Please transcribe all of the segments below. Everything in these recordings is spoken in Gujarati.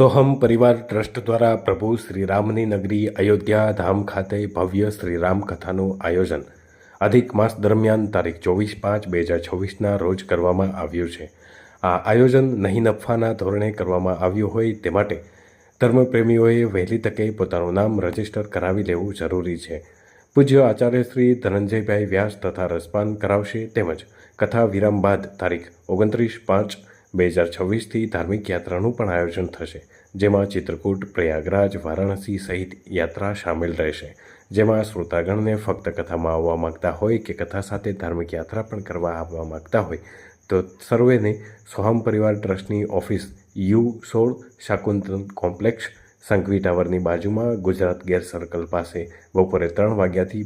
સોહમ પરિવાર ટ્રસ્ટ દ્વારા પ્રભુ શ્રીરામની નગરી અયોધ્યા ધામ ખાતે ભવ્ય શ્રીરામ કથાનું આયોજન અધિક માસ દરમિયાન તારીખ 24/5/2026ના રોજ કરવામાં આવ્યું છે. આ આયોજન નહીં નફાના ધોરણે કરવામાં આવ્યું હોય તે માટે ધર્મપ્રેમીઓએ વહેલી તકે પોતાનું નામ રજીસ્ટર કરાવી લેવું જરૂરી છે. પૂજ્ય આચાર્ય શ્રી ધનંજયભાઈ વ્યાસ તથા રસપાન કરાવશે તેમજ કથા વિરામ બાદ તારીખ 29/5/2026થી ધાર્મિક યાત્રાનું પણ આયોજન થશે, જેમાં ચિત્રકૂટ, પ્રયાગરાજ, વારાણસી સહિત યાત્રા સામેલ રહેશે. જેમાં શ્રોતાગણને ફક્ત કથામાં આવવા માગતા હોય કે કથા સાથે ધાર્મિક યાત્રા પણ કરવા આવવા માગતા હોય તો સર્વેને સોહમ પરિવાર ટ્રસ્ટની office U16 Shakuntal complex, Sanghvi ટાવરની બાજુમાં, ગુજરાત ગેર સર્કલ પાસે બપોરે 3 વાગ્યાથી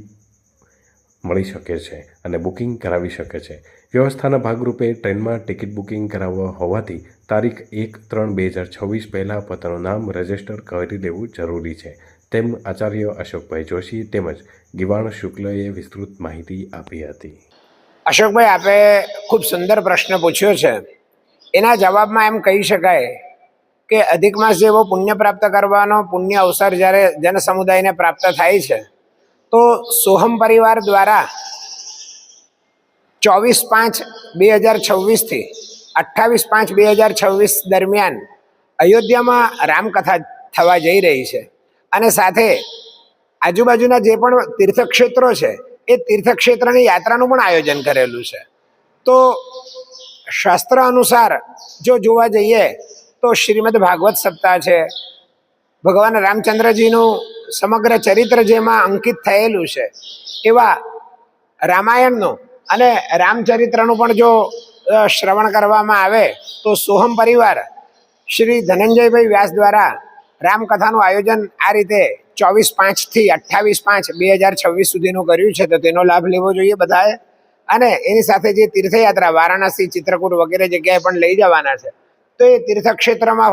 મળી શકે છે અને બુકિંગ કરાવી શકે છે. વ્યવસ્થાના ભાગરૂપે ટ્રેનમાં ટિકિટ બુકિંગ કરાવવા હોવાથી તારીખ 1/3/2026 પહેલાં પોતાનું નામ રજીસ્ટર કરી લેવું જરૂરી છે, તેમ આચાર્ય અશોકભાઈ જોશી તેમજ ગિવાણ શુક્લએ વિસ્તૃત માહિતી આપી હતી. અશોકભાઈ, આપે ખૂબ સુંદર પ્રશ્ન પૂછ્યો છે. એના જવાબમાં એમ કહી શકાય કે અધિક માસ જેવો પુણ્ય પ્રાપ્ત કરવાનો પુણ્ય અવસર જ્યારે જન સમુદાયને પ્રાપ્ત થાય છે તો સોહમ પરિવાર દ્વારા 24/5/2026થી 28/5/2026 દરમિયાન અયોધ્યામાં રામકથા થવા જઈ રહી છે અને સાથે આજુબાજુના જે પણ તીર્થક્ષેત્રો છે એ તીર્થક્ષેત્રની યાત્રાનું પણ આયોજન કરેલું છે. તો શાસ્ત્ર અનુસાર જો જોવા જઈએ તો શ્રીમદ ભાગવત સપ્તાહ છે, ભગવાન રામચંદ્રજીનું સમગ્ર ચરિત્ર જેમાં અંકિત થયેલું છે એવા રામાયણનું અને રામચરિત્રનું પણ જો શ્રવણ કરવામાં આવે તો સોહમ પરિવાર શ્રી ધનંજયભાઈ વ્યાસ દ્વારા રામકથાનું આયોજન આ રીતે 24/5થી 28/5/2026 સુધીનું કર્યું છે. તો તેનો લાભ લેવો જોઈએ બધાએ. અને એની સાથે જે તીર્થયાત્રા વારાણસી, ચિત્રકૂટ વગેરે જગ્યાએ પણ લઈ જવાના છે તો એ તીર્થક્ષેત્રમાં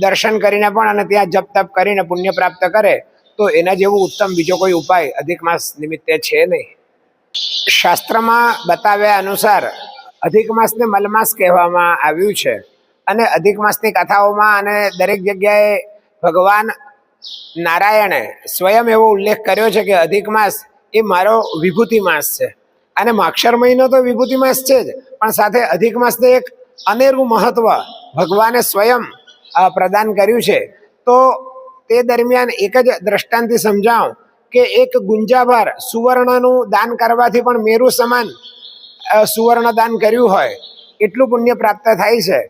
દર્શન કરીને પણ અને ત્યાં જપ તપ કરીને પુણ્ય પ્રાપ્ત કરે તો એના જેવું ઉત્તમ બીજો કોઈ ઉપાય અધિક માસ નિમિત્તે છે નહીં. શાસ્ત્રમાં બતાવ્યા અનુસાર અધિક માસને મલમાસ કહેવામાં આવ્યું છે અને અધિક માસની કથાઓમાં અને દરેક જગ્યાએ ભગવાન નારાયણે સ્વયં એવો ઉલ્લેખ કર્યો છે કે અધિક માસ એ મારો વિભૂતિ માસ છે અને માક્ષર મહિનો તો વિભૂતિ માસ છે જ, પણ સાથે અધિક માસને એક અનેરું મહત્વ ભગવાને સ્વયં પ્રદાન કર્યું છે. તો તે દરમિયાન એક જ દ્રષ્ટાંતથી સમજાવું કે એક ગુંજાભર સુવર્ણનું દાન કરવાથી પણ મેરુ સમાન સુવર્ણ દાન કર્યું હોય એટલું પુણ્ય પ્રાપ્ત થાય છે.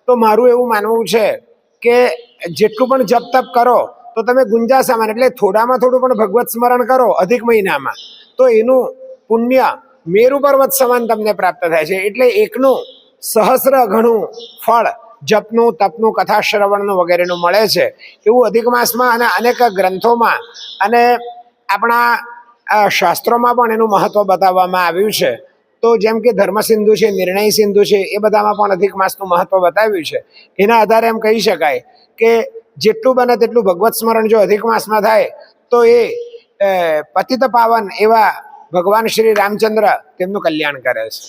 તો મારું એવું માનવું છે કે જેટલું પણ જપ તપ કરો તો તમે ગુંજા સમાન એટલે થોડામાં થોડું પણ ભગવત સ્મરણ કરો અધિક મહિનામાં તો એનું પુણ્ય મેરુ પર્વત સમાન તમને પ્રાપ્ત થાય છે. એટલે એકનું સહસ્ર ઘણું ફળ જપનું, તપનું, કથા શ્રવણનું વગેરેનું મળે છે. એવું અધિક માસમાં અને અનેક ગ્રંથોમાં અને આપણા શાસ્ત્રોમાં પણ એનું મહત્વ બતાવવામાં આવ્યું છે. તો જેમ કે ધર્મસિંધુ છે, નિર્ણય સિંધુ છે, એ બધામાં પણ અધિક માસનું મહત્વ બતાવ્યું છે. એના આધારે એમ કહી શકાય કે જેટલું બને તેટલું ભગવત સ્મરણ જો અધિક માસમાં થાય તો એ પતિત પાવન એવા ભગવાન શ્રી રામચંદ્ર તેમનું કલ્યાણ કરે છે.